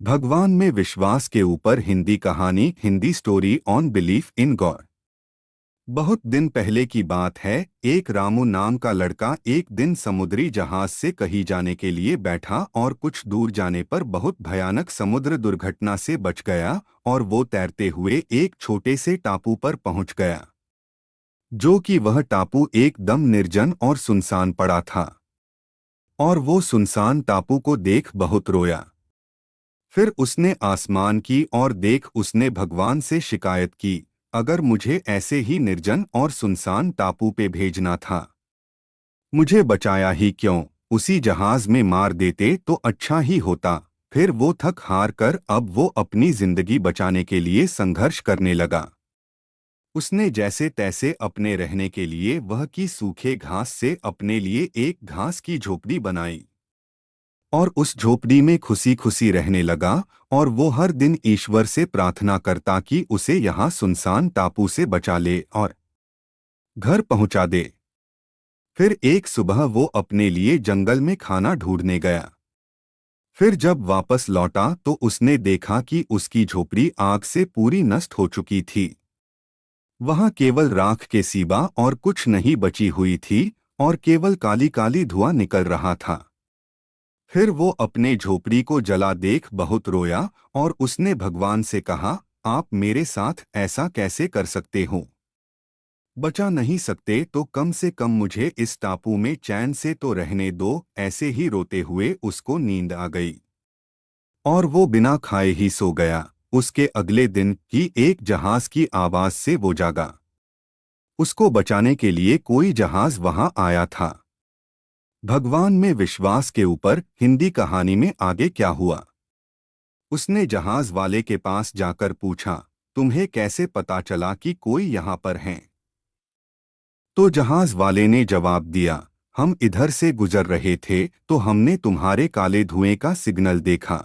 भगवान में विश्वास के ऊपर हिंदी कहानी। Hindi story on belief in God. बहुत दिन पहले की बात है। एक रामू नाम का लड़का एक दिन समुद्री जहाज से कहीं जाने के लिए बैठा और कुछ दूर जाने पर बहुत भयानक समुद्र दुर्घटना से बच गया और वो तैरते हुए एक छोटे से टापू पर पहुंच गया, जो कि वह टापू एकदम निर्जन और सुनसान पड़ा था। और वो सुनसान टापू को देख बहुत रोया। फिर उसने आसमान की और देख उसने भगवान से शिकायत की, अगर मुझे ऐसे ही निर्जन और सुनसान टापू पे भेजना था, मुझे बचाया ही क्यों? उसी जहाज में मार देते तो अच्छा ही होता। फिर वो थक हार कर अब वो अपनी जिंदगी बचाने के लिए संघर्ष करने लगा। उसने जैसे तैसे अपने रहने के लिए वह की सूखे घास से अपने लिए एक घास की झोपड़ी बनाई और उस झोपड़ी में खुशी खुशी रहने लगा। और वो हर दिन ईश्वर से प्रार्थना करता कि उसे यहाँ सुनसान टापू से बचा ले और घर पहुंचा दे। फिर एक सुबह वो अपने लिए जंगल में खाना ढूंढने गया। फिर जब वापस लौटा तो उसने देखा कि उसकी झोपड़ी आग से पूरी नष्ट हो चुकी थी। वहां केवल राख के सिवा और कुछ नहीं बची हुई थी और केवल काली काली धुआं निकल रहा था। फिर वो अपने झोपड़ी को जला देख बहुत रोया और उसने भगवान से कहा, आप मेरे साथ ऐसा कैसे कर सकते हो? बचा नहीं सकते तो कम से कम मुझे इस टापू में चैन से तो रहने दो। ऐसे ही रोते हुए उसको नींद आ गई और वो बिना खाए ही सो गया। उसके अगले दिन की एक जहाज की आवाज से वो जागा। उसको बचाने के लिए कोई जहाज वहां आया था। भगवान में विश्वास के ऊपर हिंदी कहानी में आगे क्या हुआ? उसने जहाज वाले के पास जाकर पूछा, तुम्हें कैसे पता चला कि कोई यहाँ पर है? तो जहाज वाले ने जवाब दिया, हम इधर से गुजर रहे थे तो हमने तुम्हारे काले धुएं का सिग्नल देखा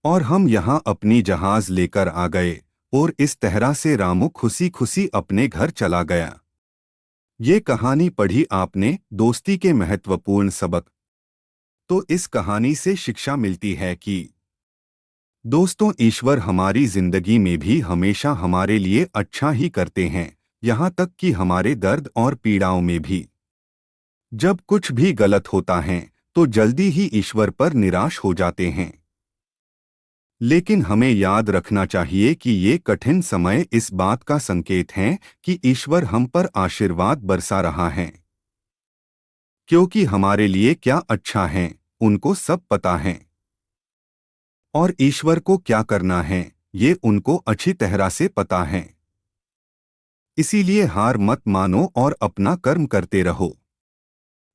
और हम यहाँ अपनी जहाज लेकर आ गए। और इस तरह से रामू खुशी खुशी अपने घर चला गया। ये कहानी पढ़ी आपने दोस्ती के महत्वपूर्ण सबक। तो इस कहानी से शिक्षा मिलती है कि दोस्तों, ईश्वर हमारी जिंदगी में भी हमेशा हमारे लिए अच्छा ही करते हैं, यहाँ तक कि हमारे दर्द और पीड़ाओं में भी। जब कुछ भी गलत होता है तो जल्दी ही ईश्वर पर निराश हो जाते हैं, लेकिन हमें याद रखना चाहिए कि ये कठिन समय इस बात का संकेत हैं कि ईश्वर हम पर आशीर्वाद बरसा रहा है, क्योंकि हमारे लिए क्या अच्छा है उनको सब पता है और ईश्वर को क्या करना है ये उनको अच्छी तरह से पता है। इसीलिए हार मत मानो और अपना कर्म करते रहो।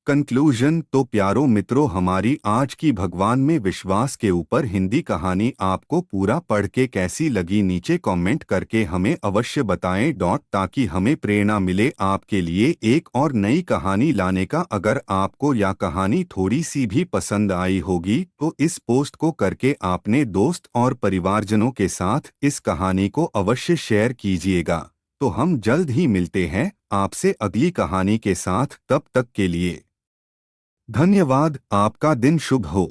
कंक्लूजन। तो प्यारो मित्रों, हमारी आज की भगवान में विश्वास के ऊपर हिंदी कहानी आपको पूरा पढ़ के कैसी लगी नीचे कमेंट करके हमें अवश्य बताएं ताकि हमें प्रेरणा मिले आपके लिए एक और नई कहानी लाने का। अगर आपको यह कहानी थोड़ी सी भी पसंद आई होगी तो इस पोस्ट को करके अपने दोस्त और परिवारजनों के साथ इस कहानी को अवश्य शेयर कीजिएगा। तो हम जल्द ही मिलते हैं आपसे अगली कहानी के साथ। तब तक के लिए धन्यवाद। आपका दिन शुभ हो।